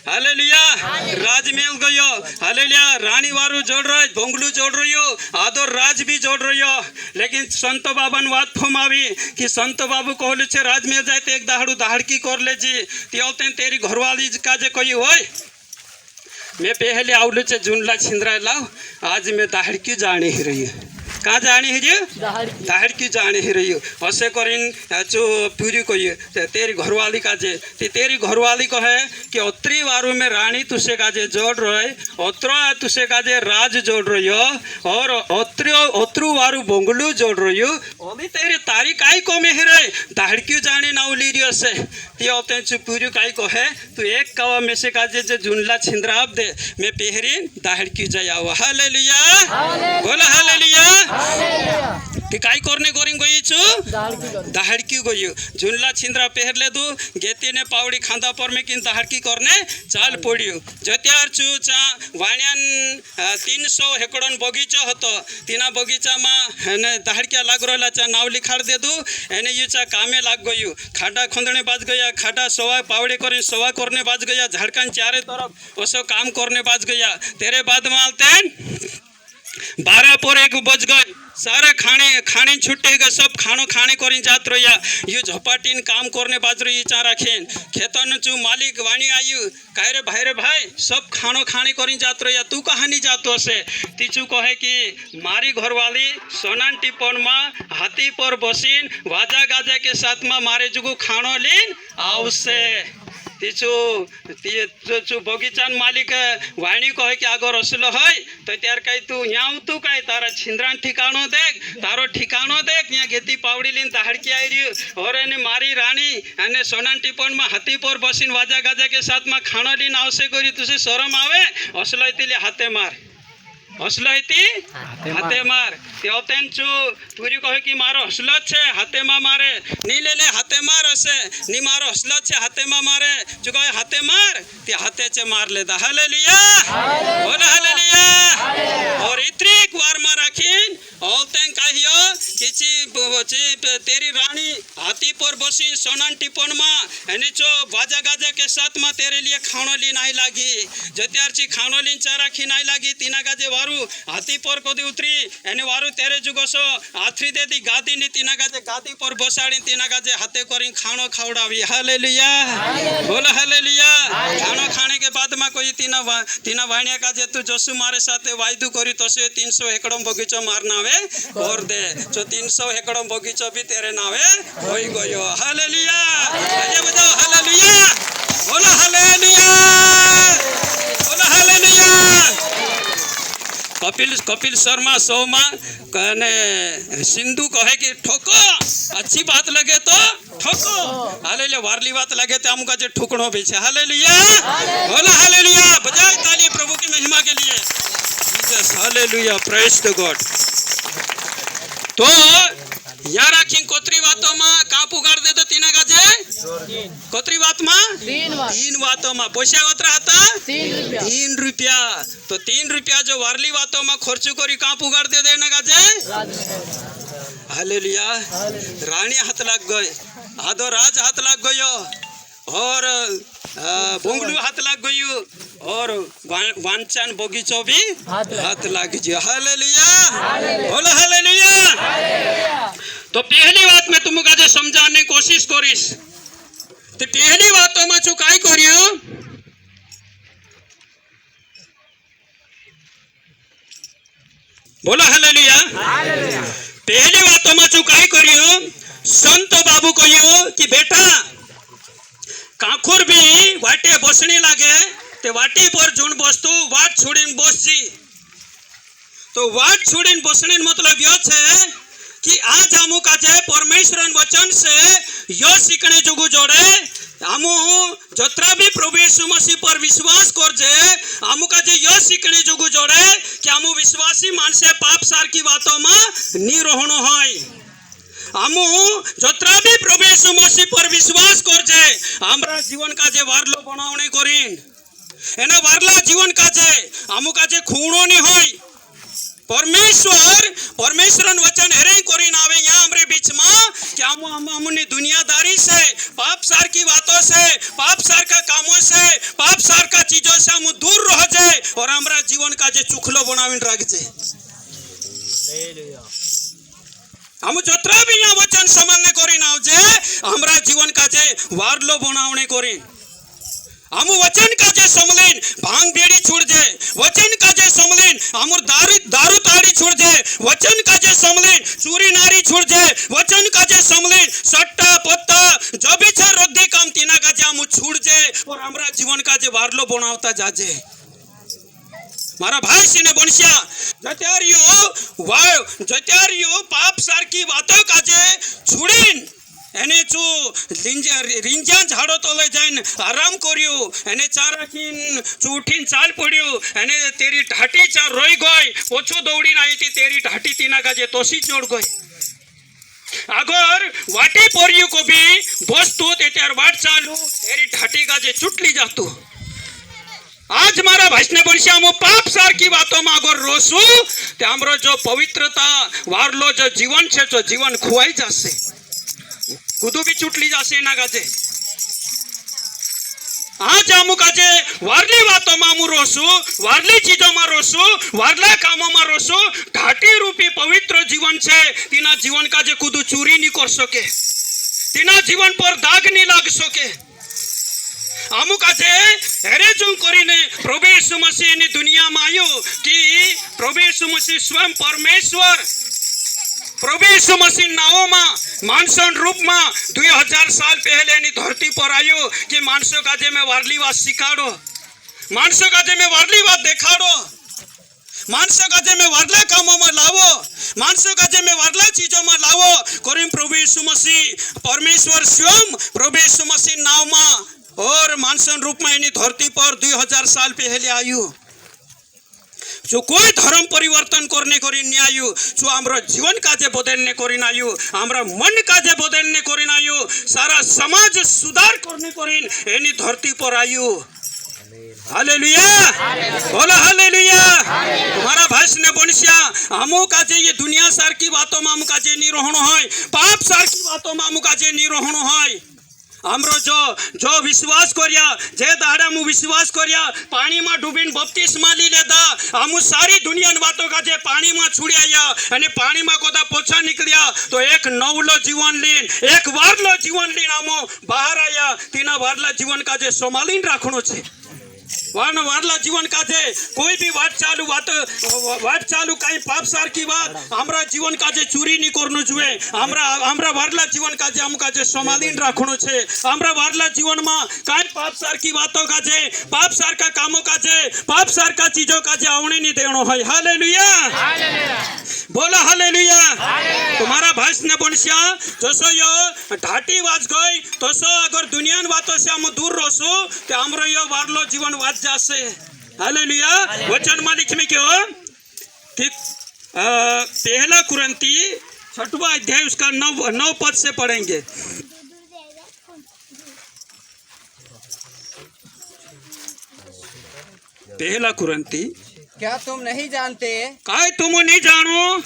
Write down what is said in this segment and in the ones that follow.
Hallelujah राजमेल गयो hallelujah रानी वारू जोड़ रहा भोंगलू जोड़ रही हो आदो राज भी जोड़ रही हो लेकिन संत बाबन वात फमावी कि संत बाबू कहलु छे राजमेल जाए तो एक दाहड़ू दाहड़की कर ले जी ते तेरी घरवाली का जे कोई होय मैं पहले आवलू छे जुनला छिंद्रा लाव आज मैं दाहड़की जाने ही रही है कहाँ जानी है जी दाहड़की जानी ही रही हो ऐसे करीन जो पूरी को ये तेरी घरवाली का जे तेरी घरवाली को है कि अत्री वारू में रानी तुसे का जे जोड़ रहे अत्रा तुसे का जे राज जोड़ रही हो और अत्रु वारू बोंगलू जोड़ रही हो अभी तेरी तारी काई को में ही रहे दाहड़की जाने ना उली रियो से ते होते चु पूरी काई को है तू एक कवा में से का जे जुनला छिंद्रा आप दे मैं पहरीन दाहड़की जाया हालेलुया बोला हालेलुया कि काई करने गोरिंग गई छु दाहड़की गई झुनला छिंद्रा पहर ले दू गेती ने पावड़ी खांदा पर में किन दाहड़की करने चाल पड़ियो जत्यार छु चा वाण्यान 300 हेकड़न बगीचा हतो तीना बगीचा में ने दाहड़किया लाग रहला चा नाव लिखाड़ दे दू एने यू चा कामे लाग गयो खाडा खोंदने बाज गया खाडा सवा पावड़े करे सवा करने बाज गया झाड़कन चारे तरफ ओसो काम करने बाज गया तेरे बाद में आलतेन 12 पर 1 बज गए सारा खाने छुट्टे गए सब खानो खाने करी जात रहिया यू झपाटीन काम करने बाज रही चा राखेन खेतन चू मालिक वाणी आयु कहे रे भाई सब खानो खाने करी जात रहिया तू कहाँ नहीं जातो से तीचू कहे कि मारी घरवाली सोनान टिपन में हाथी पर बसीन वाजा गाजा के साथ में मारे जुगु खानो लीन आवसे तीचू बगीचान मालिक वाणी कहे कि अगर असलो है तो त्यार कहीं तू यहाँ तू कहीं तारा छिंद्रान ठिकानो देख तारो ठिकानो देख यहाँ घेती पावड़ी लीन दाहड़की आई रही और एने मारी रानी एने सोनान टिपन में हाथी पर बसीन वाजा गाजा के साथ में खानो लीन आवश्यक करी तुझे शरम आवे असलो तिले हाथे मार हसलो हाथे मार तेन चू पूरी कहे कि मारो हसलो छे हाथे मा मारे नी ले हाथे मार असे नी मारो हसलो छे हाथे मा मारे चू कहे हाथे मार ते हाथे चे मार लेदा हालेलुया बोल हालेलुया और इतनी वार मा राखीन औतें कहियो किछि तेरी रानी हाथी पर बसी सोनान टिपन मा एनी चो बाजा गाजा के साथ मा तेरे लिए खानो ली नहीं लागी जत्यार ची खानो लीन चारा खी नहीं लागी तीना गाजे हाथी पर कोदी उतरी एने वारू तेरे जुगोसो आथरी दे दी गादी नी तीना गाजे गादी पर बसाड़ी तीना गाजे हाथे करी खानो खावड़ावी हालेलुया बोल हालेलुया खानो खाने के बाद में कोई तीना वाणिया काजे तू जसु मारे साथे वायदू करी तसे 300 एकड़ बगीचा मार नावे कर दे जो 300 एकड़ बगीचा भी तेरे नावे होई गयो हालेलुया आजे बजाओ हालेलुया बोल हालेलुया बोल हालेलुया कपिल शर्मा शो में कहने सिंधु कहे कि ठोको अच्छी बात लगे तो ठोको हालेलुया वारली बात लगे तो हमका जो ठुकड़ो भी है हालेलुया बोला हालेलुया बजाए ताली प्रभु की महिमा के लिए Jesus hallelujah praise the God तो यार आखिन कोतरी बातों में कहाँ पुगार दे दो तीना गाजे कोतरी बात में 3 बातों में पैसा कोतरा आता 3 रुपया तो 3 रुपया जो वारली बातों में खर्च करी कहाँ पुगार दे देना गाजे हालेलुया रानी हाथ लग गए आधो राज हाथ लग गयो और बोंगलू हाथ लग गयो और वांचन बगीचो भी हाथ लग गयो हालेलुया बोलो हालेलुया तो पहली बात में तुमको जो समझाने कोशिश करीस तो पहली बातों में चुकाई करियो बोलो हालेलुया पहली बातों में चुकाई करियो संत बाबू कहियो कि बेटा काखुर भी वाटे बसने लागे ते वाटी पर जुन बस्तु वाट छोड़ीन बसजी तो वाट छोड़ीन बसने मतलब यो छे कि आज हमू का जे परमेश्वर वचन से यो सीखने जोगु जोड़े हमू जत्रा भी प्रभु यीशु मसीह पर विश्वास कर जे हमू का जे यो सीखने जोगु जोड़े कि हमू विश्वासी मानसे पाप सार की बातों में नी रहनो होय हमू जत्रा भी प्रभु यीशु मसीह पर विश्वास कर जे हमरा जीवन का जे वारलो बनावणे करीन एना वारला जीवन का जे हमू का जे खूणो नी होय परमेश्वर वचन हेरे करीन आवे यहाँ हमरे बीच में कि हमनी दुनियादारी से पाप सार की बातों से पाप सार का कामों से पाप और हमरा जीवन का जे चुखलो बनाविन राखजे। हम जोत्रा भी यहाँ वचन संभालने करी नाव जे हमरा जीवन का जे वारलो बनावने करी। हम वचन का जे समलेन भांग बेड़ी छोड़ जे, वचन का जे समलेन हमर दारू ताड़ी छोड़ जे, वचन का जे समलेन चोरी नारी छोड़ जे, वचन का जे समलेन सट्टा पत्ता जो भी छे रद्दी काम तीना का जे हम छोड़ जे और हमरा जीवन का जे वारलो बनावता जाजे। मारा भाई सिने बनसिया जत्यारियो पाप सारकी बातों का जे छुड़ीन एने चो रिंजान झाड़ो तले जाइन आराम करियो एने चाराखीन चूठीन चाल पड़ियो एने तेरी ढाटी चार रोई गई ओछो दौड़ी आई थी तेरी ढाटी तीना का जे तोसी जोड़ गई। अगर वाटी पोरियो को भी बसतो ते त्यार वाट चालू तेरी ढाटी का जे चुटली जातो। आज मारा भाषणे बनशी हम पाप सार की बातों में अगर रोसू ते हमरो जो पवित्रता वारलो जो जीवन छे जो जीवन खुआई जासे, कुदू भी चुटली जासे ना गाजे। आज हम काजे वारली बातों में हम रोसू, वारली चीजों में रोसू, वारला कामों में रोसू, घाटी रूपी पवित्र जीवन छे तीना जीवन का जे कुदू चोरी नहीं कर सके, तीना जीवन पर दाग नहीं लग सके। हम काजे हेरे जो करीने प्रभु यीशु मसीह ने दुनिया में आयो कि प्रभु यीशु मसीह स्वयं परमेश्वर प्रभु यीशु मसीह नावमा मानसन रूप में 2000 साल पहले नी धरती पर आयो कि मानसों का जे में वारली बात सिखाड़ो, मानसों का जे में वारली बात देखाड़ो, मानसों का जे में वारला कामों में लावो, मानसों का जे में वारला चीजों में लावो करीम प्रभु यीशु मसीह परमेश्वर स्वयं प्रभु यीशु मसीह नावमा और मानसन रूप में नी धरती पर 2000 साल पहले आयो। जो कोई धर्म परिवर्तन करने करी नहीं आयु, जो हमरा जीवन काजे बदलने करी ना आयु, हमरा मन काजे बदलने करी ना आयु, सारा समाज सुधार करने करी एनी धरती पर आयु। हालेलुया, बोला हालेलुया। तुम्हारा भाषण बनसिया हमो काजे ये दुनिया सार की बातों में हम काजे नहीं रहनो है, पाप सार की बातों में हम काजे नहीं रहनो है। हमरो जो विश्वास करिया जे दाड़ा मु विश्वास करिया पानी में डूबीन बपतिस्मा ली लेदा हम सारी दुनिया बातों का जे पानी में छुड़िया अने पानी में कोदा पोछा निकलिया तो एक नवलो जीवन लीन एक वारलो जीवन लीन हम बाहर आया तीना वारला जीवन का जे संभालीन राखनो छे। वारला जीवन का जे कोई भी वाट चालू कहीं पाप सार की बात हमरा जीवन का जे चोरी नहीं करनो जुए, हमरा वारला जीवन का जे हम का जे संभालीन राखनो छे। हमरा वारला जीवन में कहीं पाप सार की बातों का जे पाप सार का कामों का जे पाप सार का चीजों का जे आवने नहीं देनो है। हालेलुया, बोला हालेलुया। तुम्हारा भाषण बनसिया जसो यो ढाटी वाज गई तसो अगर दुनिया बातों से हम दूर रहसो तो हमरो यो वारलो जीवन वाज जासे। हालेलुया। वचन में लिखे में क्यों कि पहला कुरंती 6वां अध्याय उसका 9 पद से पढ़ेंगे। पहला कुरंती क्या तुम नहीं जानते काय तुम नहीं जानो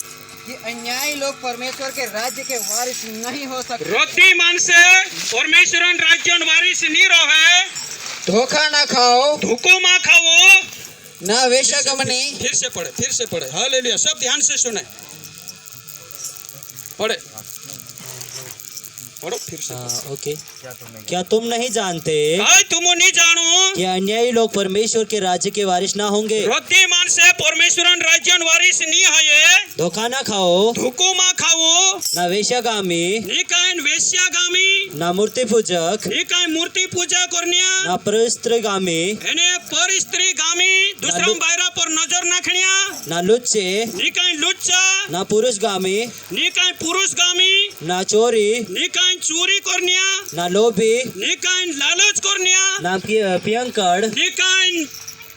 कि अन्यायी लोग परमेश्वर के राज्य के वारिस नहीं हो सकते। रोटी मान से परमेश्वर राज्य वारिस नहीं रहे। धोखा ना खाओ, धोखो मा खाओ, ना वेश्यागमनी। फिर से पढ़े हालेलुया। सब ध्यान से सुने, पढ़े पढ़ो फिर से। ओके। क्या तुम नहीं जानते तुम नहीं जानो कि अन्यायी लोग परमेश्वर के राज्य के वारिस ना होंगे। रोटी मान से परमेश्वर राज्य वारिस नहीं है। धोखा ना खाओ, धोखो मा खाओ, ना वेश्यागामी, निकाइन वेश्यागामी, ना मूर्ति पूजक, निकाइन मूर्ति पूजा करनिया, ना परस्त्रीगामी, एने परस्त्रीगामी दूसरा बायरा पर नजर नाखनिया, ना लुच्चे, निकाइन लुच्चा, ना पुरुषगामी, निकाइन पुरुषगामी, ना चोरी, निकाइन चोरी करनिया, ना लोभी, निकाइन लालच करनिया, ना पियंकड़, निकाइन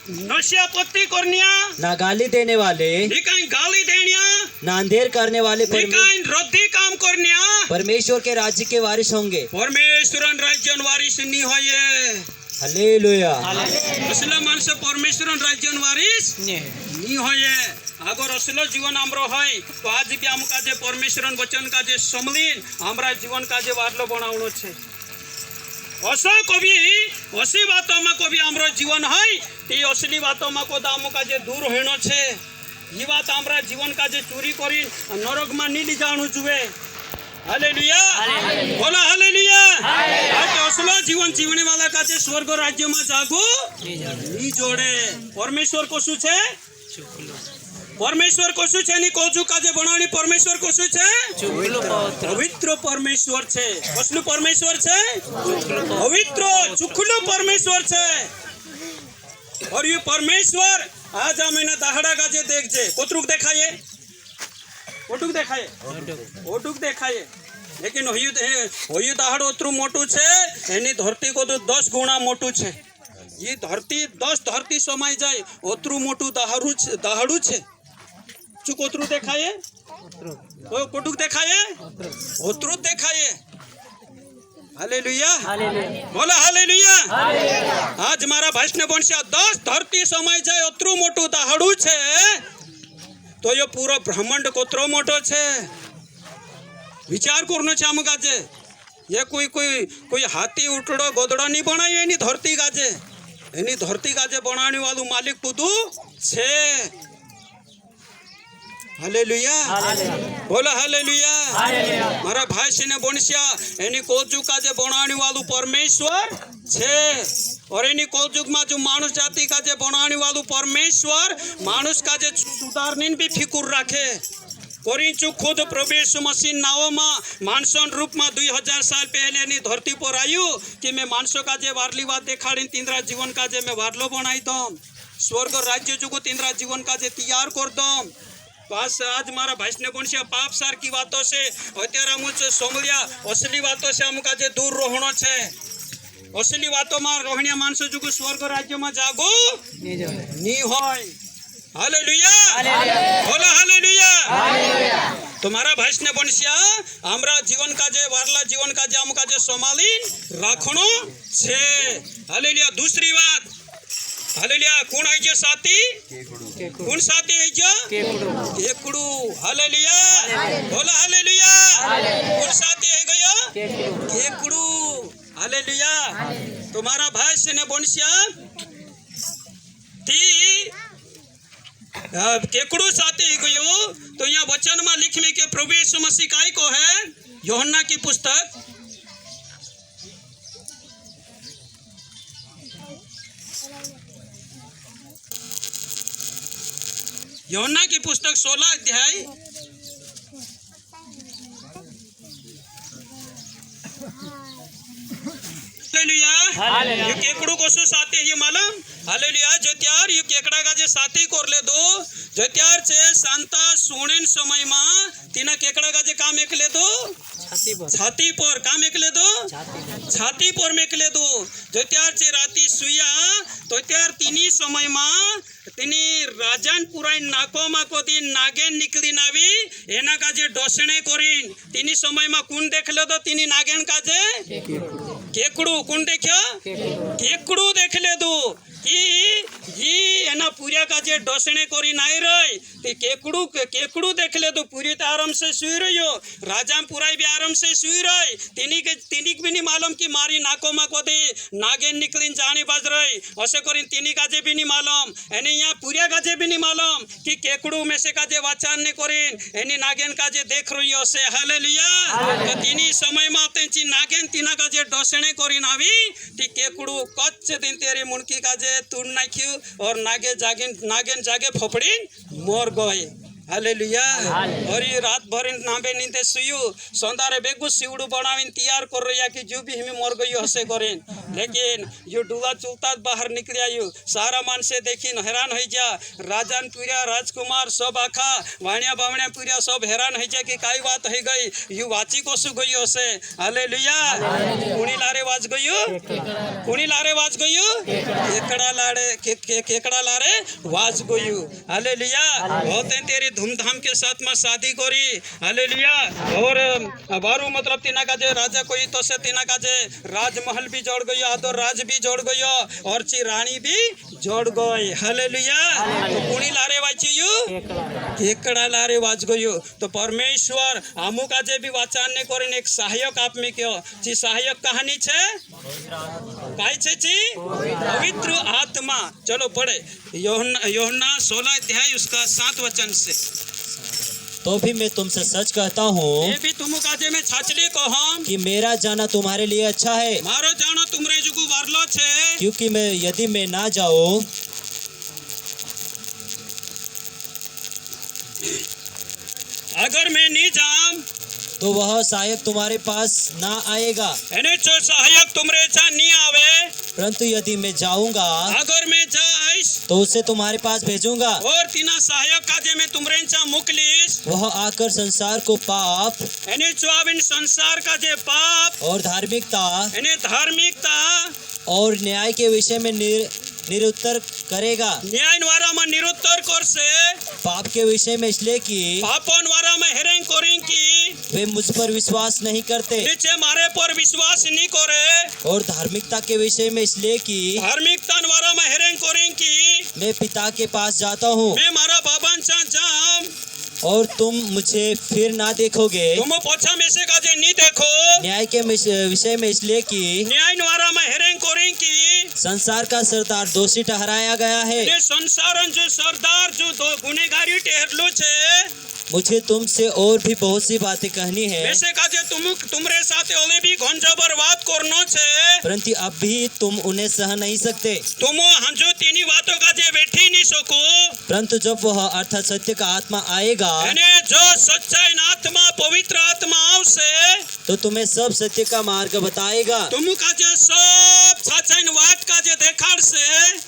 नशापत्ति करनिया, ना गाली देने वाले, निकाइन गाली देनिया, ना अंधेर करने वाले निकाइन रद्दी काम करनिया परमेश्वर के राज्य के वारिस होंगे। परमेश्वर राज्य वारिस नहीं होये। हालेलुया। असला मानस परमेश्वर राज्य वारिस नहीं होये। अगर असलो जीवन हमरो है तो आज भी हम का जे परमेश्वर वचन का जे समलीन हमरा जीवन का जे वारलो बनावनो छे। असो कभी असी बातों में कभी हमरो जीवन है ती असली बातों में को दाम का जे दूर होनो छे ये बात हमरा जीवन का जे चोरी करी नरक में नी ली जाणु जुए हालेलुया बोला हालेलुया आज असलो जीवन जीवने वाला का जे स्वर्ग राज्य में जागो नी जोड़े परमेश्वर को शू छे परमेश्वर को शू छे नी कोजू का जे बनावनी परमेश्वर को शू छे पवित्र परमेश्वर छे कसलू परमेश्वर छे पवित्र चुखलू परमेश्वर छे और ये परमेश्वर आज हमें दाहड़ा का जे देख जे कोतरुक देखाये ओटुक देखाये लेकिन होयु दाहड़ ओतरू मोटू छे एनी धरती को तो 10 गुणा मोटू छे ये धरती 10 धरती समाई जाए ओतरू मोटू दाहड़ू छे चुक ओतरू देखाये कोटुक देखाये ओतरू देखाये हालेलुया बोला हालेलुया आज मारा भाषण बनशा 10 धरती समाई जाए ओतरू मोटू दाहड़ू छे तो ये पूरा ब्रह्मांड कोतरो मोटो छे विचार करनो छे आम गाजे ये कोई हाथी उठड़ो गोदड़ो नहीं बनाई एनी धरती गाजे बनाने वालू मालिक पुदू छे हालेलुया बोला हालेलुया मारा भाई ने बनसिया एनी कोजुग काजे बनाने वालू परमेश्वर छे और एनी कोजुग में जो मानुष जाति काजे बनाने वालू परमेश्वर मानुष काजे सुधारने भी फिकुर रखे कोरिंचु खुद प्रभु यीशु मसीह नाव में मानसन रूप में 2000 साल पहले नी धरती पर आयु कि मैं मानसों का जे वारली बात देखाड़ी तिंद्रा जीवन का जे मैं वारलो बनाई दम स्वर्ग राज्य जुगो तिंद्रा जीवन का जे तैयार कर दम पास आज मारा भाई ने कौन पाप सार की बातों से अत्यार मुझे सोमलिया असली बातों से हमका जे दूर रहनो छे असली बातों में रोहणिया मानस जुगो स्वर्ग राज्य में जागो नी होय हालेलुया बोला हालेलुया तुम्हारा भाई ने बनसिया हमरा जीवन का जे वारला जीवन का जे हमका जे संभालीन राखनो छे हालेलुया दूसरी बात हालेलुया कौन है जे साथी कौन साथी है जे केकड़ू हालेलुया बोला हालेलुया कौन साथी है गया केकड़ू हालेलुया तुम्हारा भाई से ने बनसिया ती केकड़ू साथी है गयो तो यहाँ वचन में लिख में के प्रभु यीशु मसीह काय को है यूहन्ना की पुस्तक यूहन्ना की पुस्तक 16 अध्याय हालेलुया ये केकड़ू को सो साथी ये मालूम हालेलुया जो त्यार ये केकड़ा का जे साथी कर ले दो जो त्यार छे शांता सोनेन समय में तीना केकड़ा का जे काम एक ले दो छाती पर काम एक ले दो छाती पर में ले दो जो त्यार छे राती सुया तो त्यार तीनी समय में तीनी राजान पुराई नाको मा को दिन नागेन निकली नावी एना का जे डोसणे करीन तीनी समय में कौन देख ले दो तीनी नागेन का जे केकड़ू कौन देखियो केकड़ू देख ले दो कि ये एना पूरा का जे डोसणे करी नाई रही ते केकड़ू देख ले दो पूरी तो आराम से सुई रही हो राजा पुराई भी आराम से सुई रही तिनी भी नहीं मालूम कि मारी नाको मा को दे नागेन निकलिन जाने बाज रही ऐसे करीन तिनी का जे भी नहीं मालूम एने यहाँ पूरा का जे भी नहीं मालूम कि केकड़ू में से का जे वाचान ने करीन एनी नागेन का जे देख रही हो से हालेलुया तो तिनी समय में तेंची नागेन तिना का जे डोसणे करीन आवी ती केकड़ू कच्च दिन तेरी मुनकी का जे तुर नाख्यू और नागेन जागे फोपड़ीन मोर गए हालेलुया और ये रात भर नाबे नींदे सुयु संदारे बेगु सिवड़ू बनाविन तैयार कर रही कि जो भी हमें मर गई हसे करें लेकिन यो डुला चुलता बाहर निकलिया यू सारा मान से देखिन हैरान हो जा राजान पुरिया राजकुमार सब आखा वाणिया बावणिया पुरिया सब हैरान हो जा कि काई बात हो गई यू वाची को सु गई हसे हालेलुया कुणी लारे वाज गई केकड़ा लारे वाज गोयू हालेलुया होते तेरी धूमधाम के साथ में शादी करी हालेलुया और बारू मतलब तीना का जे राजा कोई तो से तीना का जे राजमहल भी जोड़ गयो तो राज भी जोड़ गयो और ची रानी भी जोड़ गई हालेलुया तो कुणी लारे वाचियू केकड़ा लारे वाज गयो तो परमेश्वर आमु का जे भी वाचान ने करीने एक सहायक आप में क्यों ची सहायक कहानी छे काय छे ची पवित्र आत्मा चलो पढ़े यूहन्ना 16 अध्याय उसका 7 वचन से तो भी मैं तुमसे सच कहता हूँ ये भी तुम काजे में छाछली को हम कि मेरा जाना तुम्हारे लिए अच्छा है, मारो जानो तुमरे जुगु वारलो छे क्योंकि यदि मैं ना जाऊँ अगर मैं नहीं जाऊं तो वह सहायक तुम्हारे पास ना आएगा, एने जो सहायक तुमरे चा नहीं आवे परंतु यदि मैं जाऊंगा अगर मैं जाइस तो उसे तुम्हारे पास भेजूंगा। और तीना सहायक काजे में तुमरे चा मुकलिस वह आकर संसार को पाप एने जो आविन संसार का जे पाप और धार्मिकता एने धार्मिकता और न्याय के विषय में निरुत्तर करेगा। न्याय द्वारा में निरुत्तर कर से पाप के विषय में इसलिए कि पापों द्वारा में हेरेंग करें की वे मुझ पर विश्वास नहीं करते, नीचे मारे पर विश्वास नहीं करे और धार्मिकता के विषय में इसलिए कि धार्मिकता द्वारा में हेरेंग करें की मैं पिता के पास जाता हूँ मैं मारा बाबा चा जाम और तुम मुझे फिर ना देखोगे। तुम पोछा में से काजे नहीं देखो न्याय के विषय में इसलिए कि न्याय द्वारा में हेरेंग करें की संसार का सरदार दोषी ठहराया गया है। ये संसारन जो सरदार जो दो गुनेगारी ठहरलो छे मुझे तुमसे और भी बहुत सी बातें कहनी है, वैसे काजे तुमरे साथ ओले भी घंजबर बात करनो छे परंतु अब भी तुम उन्हें सह नहीं सकते। तुम हंजो तीनी बातों काजे बैठी नहीं सको परंतु जब वह अर्थात सत्य का आत्मा आएगा यानी जो सच्चाई आत्मा पवित्र आत्मा आवसे तो तुम्हें सब सत्य का मार्ग बताएगा, तुम काजे सब सच्चाई वाट काजे देखाड़ से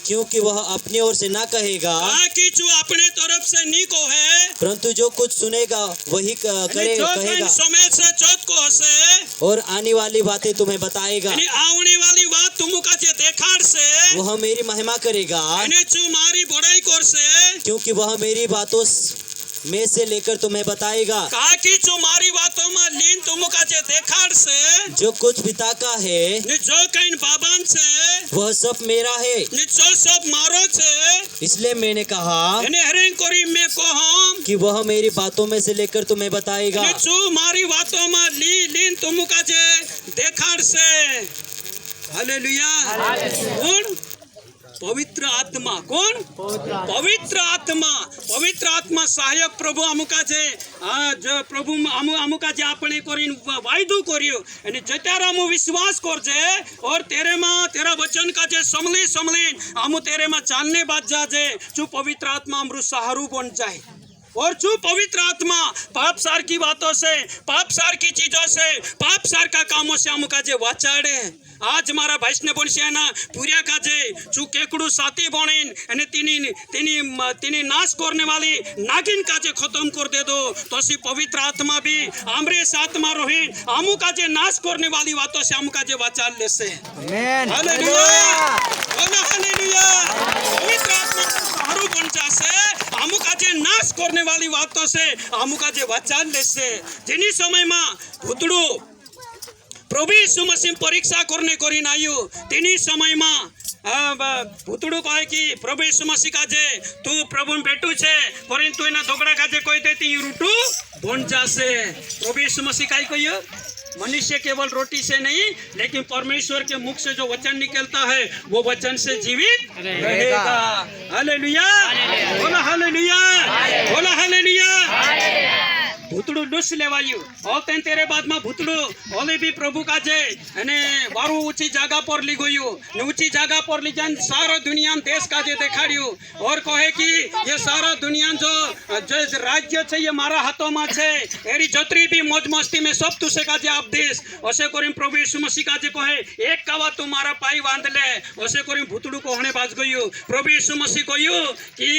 क्योंकि वह अपनी ओर से ना कहेगा कि जो अपने तरफ से नहीं को है परंतु जो कुछ सुनेगा वही कहेगा समय से चौथ को हसे और आने वाली बातें तुम्हें बताएगा। आने वाली बात तुम काजे देखाड़ से वह मेरी महिमा करेगा मारी बड़ाई कर से क्योंकि वह मेरी बातों में से लेकर तुम्हें बताएगा। कहा कि जो मारी बातों में लीन तुम काजे देखाड़ से जो कुछ पिता का है जो कहीं बाबान से वह सब मेरा है, जो सब मारो छे इसलिए मैंने कहा हरेंग करी में को हम कि वह मेरी बातों में से लेकर तुम्हें बताएगा। जो मारी बातों में लीन तुम काजे देखाड़ से हालेलुया कौन पवित्र आत्मा कौन पवित्र आत्मा सहायक प्रभु अमुका जे प्रभु अमुका जे आपने करीन वायदो करियो અને જત્યારે અમુ વિશ્વાસ કરજે और तेरे में तेरा वचन का जे समलीन अमु तेरे में चालने बात जाजे जो पवित्र आत्मा अमरु सहारू बन जाए और जो पवित्र आत्मा पाप सार की बातों से पाप सार की चीजों से पाप सार का कामों से अमुका जे वाचाड़े आज मारा भाई ने बोलશે ना पूरिया का जे जो केकड़ू साथी बनेन અને तिनी नाश करने वाली नागिन का जे खत्म कर दे दो तो सी पवित्र आत्मा भी हमरे साथ में रही आमू का जे नाश करने वाली बातों से आमू का जे वाचाल लेसे आमेन हालेलुया हालेलुया पवित्र आत्मा सहारू बन जासे आमू का जे नाश करने वाली बातों से आमू का जे वाचाल लेसे जिनी समय में भूतड़ू प्रभु यीशु मसीह परीक्षा करने करीन आयु तीनी समय में भूतड़ू कहे कि प्रभु यीशु मसीह का जे तू प्रभु बेटू छे परंतु एना दोगड़ा का जे कोई देती रूटू बन जासे प्रभु यीशु मसीह का कहियो मनुष्य केवल रोटी से नहीं लेकिन परमेश्वर के मुख से जो वचन निकलता है वो वचन से जीवित रहेगा। हालेलुया बोला हालेलुया बोला हालेलुया भूतड़ू डुस लेवायु और तेरे बाद में भूतड़ू ओले भी प्रभु का जे अने वारू ऊंची जगह पर ली गयो ने ऊंची जगह पर ली जान सारा दुनिया देश का जे देखाड़ियो और कहे कि ये सारा दुनिया जो राज्य छे ये मारा हाथों में छे एरी जतरी भी मौज मस्ती में सब तुसे का जे आप देश ओसे करीम प्रभु यीशु मसीह का जे कहे एक कावा तू मारा पाई बांध ले ओसे करीम भूतड़ू को हणे बाज गयो प्रभु यीशु मसीह कहियो कि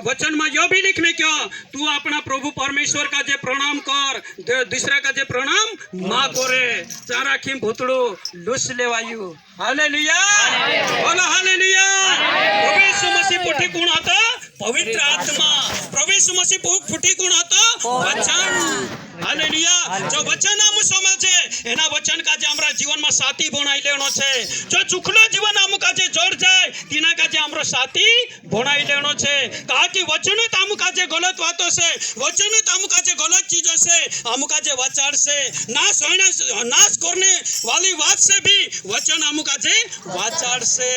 वचन में यो भी लिखने क्यों तू अपना प्रभु परमेश्वर का जे प्रणाम कर दूसरा का जे प्रणाम मां करे चारा खिम भूतड़ू लुस लेवायु हालेलुया बोला हालेलुया। पवित्र आत्मा प्रभु यीशु मसीह फूटी कोण હતો वचन हालेलुया जो वचन हम समझे एना वचन का जे हमरा जीवन में साथी बनाई लेनो छे जो चुखलो जीवन हम का जे जोड़ जाए तिना का जे हमरो साथी बनाई लेनो छे कहा कि वचन त हम का जे गलत बातों से वचन त हम का जे गलत चीजों से हम का जे विचार से नाश करने वाली बात से भी वचन हम का जे विचार से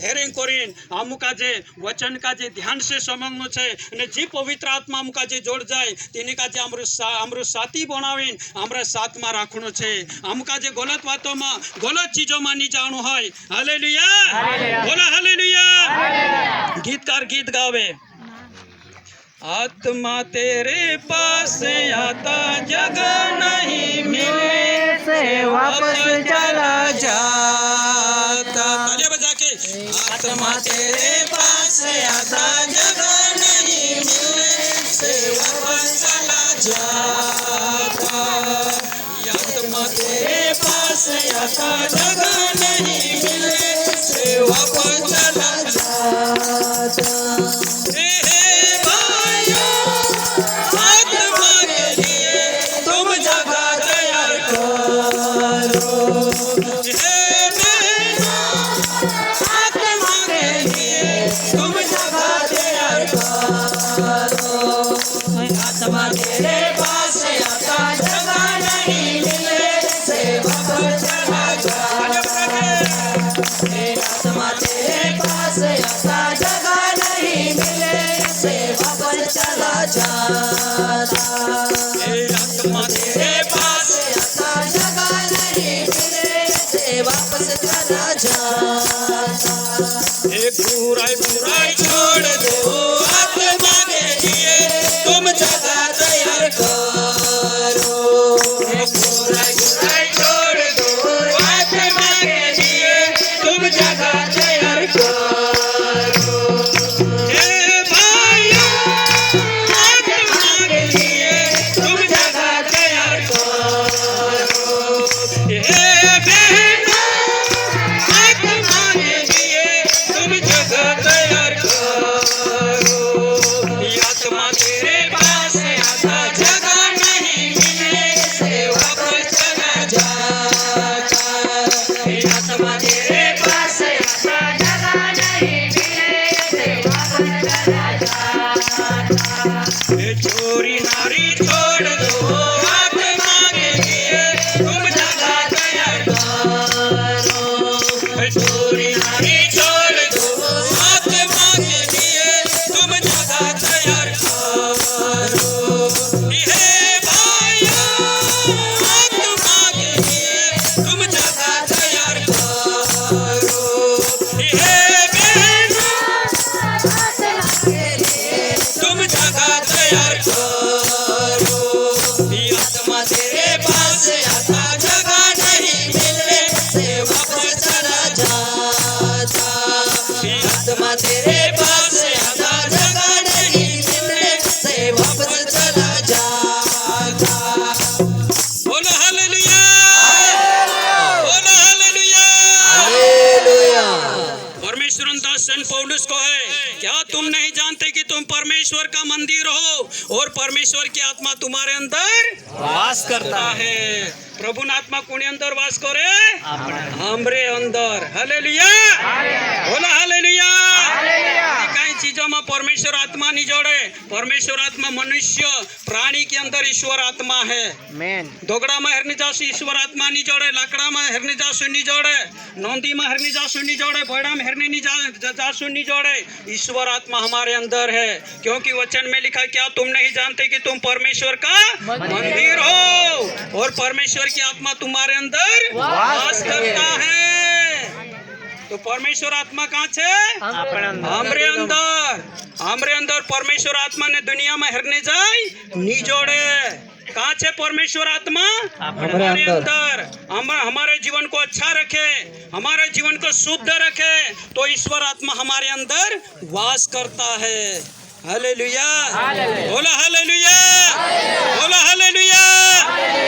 हेरिंग करीन हम का जे वचन का जे ध्यान से समझनो छे ने जी पवित्र आत्मा हम का जे जोड़ जाए तिने का जे हमरो साथी बनावीन हमरा साथ में राखनो छे हम का जे गलत बातों में गलत चीजों में नहीं जानो है हालेलुया बोला हालेलुया गीतकार गीत गावे आत्मा तेरे पास आता जगह नहीं मिले से वापस चला जाता तालियां बजा के आत्मा तेरे पास आता जगह नहीं मिले से वापस चला जाता आत्मा तेरे पास आता जगह नहीं मिले से वापस चला जाता आत्मा तेरे पास आता जगह नहीं मिले से वापस चला जाता आत्मा तेरे पास आता जगह नहीं मिले से वापस चला जाता आत्मा तेरे पास आता जगह नहीं मिले से वापस चला जाता एक बुराई छोड़ दो आत्मा के लिए तुम जगह तैयार करो बुराई छोड़ दो आत्मा के लिए तुम जगह तैयार करो हे भाइयों आत्मा के लिए तुम जगह तैयार करो हे बहनों आत्मा के लिए तुम जगह तैयार करो आत्मा तेरे पास आता जगह नहीं मिले से वापस चला जाता आत्मा तेरे पास आता जगह नहीं मिले से वापस चला जाता चोरी नारी छोड़ दो आत्मा के लिए तुम जगह तैयार करो चोरी नारी छोड़ दो आत्मा के लिए तुम जगह तैयार करो हे भाइयों आत्मा के लिए तुम जगह तैयार करो हे बहनों तुम जगह तैयार करो आत्मा तेरे पास आता जगह नहीं मिले से वापस चला जाता आत्मा तेरे पास आता जगह नहीं मिले से वापस चला जाता बोलो हालेलुया बोलो हालेलुया परमेश्वर दास सेंट पौलुस को है क्या तुम नहीं जानते कि तुम परमेश्वर का मंदिर हो और परमेश्वर की आत्मा तुम्हारे अंदर वास करता है प्रभु ने आत्मा कोनी अंदर वास करे हमरे अंदर हालेलुया बोला हालेलुया कई चीजों में परमेश्वर आत्मा नहीं जोड़े परमेश्वर आत्मा मनुष्य प्राणी के अंदर ईश्वर आत्मा है दोगड़ा में हरने जासु ईश्वर आत्मा नहीं जोड़े लाकड़ा में हरने जासु नहीं जोड़े नौंदी में हरने जासु नहीं जोड़े भोड़ा में हरने नहीं जासु नहीं जोड़े ईश्वर आत्मा हमारे अंदर है क्योंकि वचन में लिखा क्या तुम नहीं जानते कि तुम परमेश्वर का मंदिर हो और परमेश्वर की आत्मा तुम्हारे अंदर वास करता है तो परमेश्वर आत्मा कहाँ छे हमरे अंदर परमेश्वर आत्मा ने दुनिया में हरने जाए नी जोड़े कहाँ छे परमेश्वर आत्मा हमारे अंदर हमारे जीवन को अच्छा रखे हमारे जीवन को शुद्ध रखे तो ईश्वर आत्मा हमारे अंदर वास करता है हालेलुया बोला हालेलुया बोला हालेलुया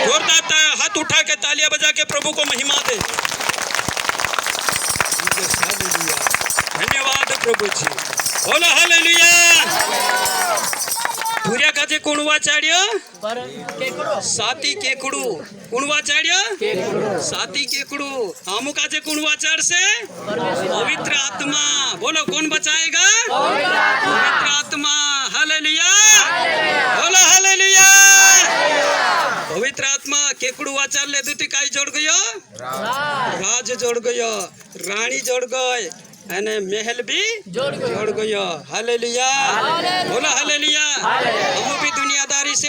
जोरदार हाथ उठा के तालियां बजा के प्रभु को महिमा दे धन्यवाद प्रभु जी। बोलो हालेलुया। धुर्या काजे कोण वाचाड्यो? साती केकडू. कोण वाचाड्यो? साती केकडू. हमू काजे कोण वाचाडसे? पवित्र आत्मा. बोलो कौन बचाएगा? पवित्र आत्मा. हालेलुया. बोलो हालेलुया. पवित्र आत्मा केकडू वाचाडले दुती काय जोड गयो? राज जोड गयो, राणी जोड गय અને મહેલ બી જોડ ગયો. હાલેલુયા. બોલો હાલેલુયા. हम भी दुनियादारी से